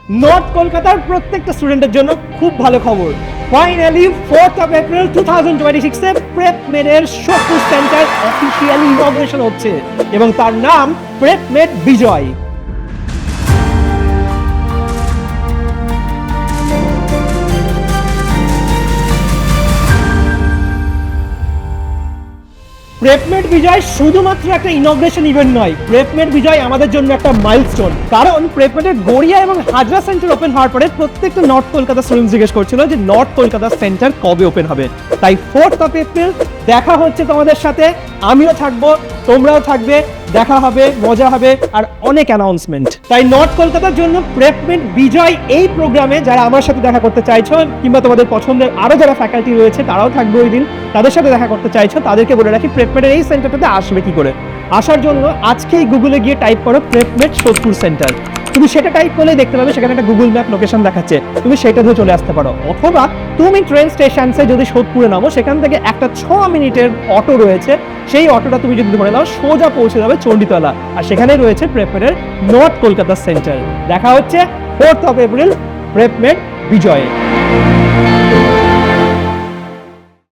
North কলকাতার প্রত্যেকটা স্টুডেন্টের জন্য খুব ভালো খবর। ফাইনালি 4th of April 2026 এ প্রেপমেডের সোদপুর সেন্টার অফিসিয়ালি ইনঅগ্রেশন হচ্ছে এবং তার নাম প্রেপমেড বিজয়। প্রেপমেড বিজয় শুধুমাত্র একটা ইনগ্রেশন ইভেন্ট নয়, প্রেপমেড বিজয় আমাদের জন্য একটা মাইলস্টোন। কারণ প্রেপমেডের গড়িয়া এবং হাজরা সেন্টার ওপেন হওয়ার পরে প্রত্যেকটা নর্থ কলকাতা স্টুডেন্ট জিজ্ঞেস করছিল যে নর্থ কলকাতা সেন্টার কবে ওপেন হবে। তাই 4th of April দেখা হচ্ছে তোমাদের সাথে, আমিও থাকবো, তোমরাও থাকবে, দেখা হবে, মজা হবে আর অনেক অ্যানাউন্সমেন্ট। তাই নর্থ কলকাতার জন্য প্রেপমেড বিজয় এই প্রোগ্রামে যারা আমার সাথে দেখা করতে চাইছো কিংবা তোমাদের পছন্দের আরো যারা ফ্যাকাল্টি রয়েছে তারাও থাকবে ওই দিন, তাদের সাথে দেখা করতে চাইছো তাদেরকে বলে রাখি প্রেপমেডের এই সেন্টারটাতে আসবে কি করে। আসার জন্য আজকেই গুগলে গিয়ে টাইপ করো প্রেপমেড সোদপুর সেন্টার। তুমি সেটা টাইপ করলে দেখতে পাবে সেখানে একটা গুগল ম্যাপ লোকেশন দেখাচ্ছে, তুমি সেটা ধরে চলে আসতে পারো। অথবা তুমি ট্রেন স্টেশনসে যদি সোদপুরে নামো সেখান থেকে একটা 6 মিনিটের অটো রয়েছে, সেই অটোটা তুমি যদি ধরে নাও সোজা পৌঁছে যাবে চণ্ডীতলা, আর সেখানেই রয়েছে প্রেপমেডের নর্থ কলকাতা সেন্টার। দেখা হচ্ছে 4th of April প্রেপমেড বিজয়ে।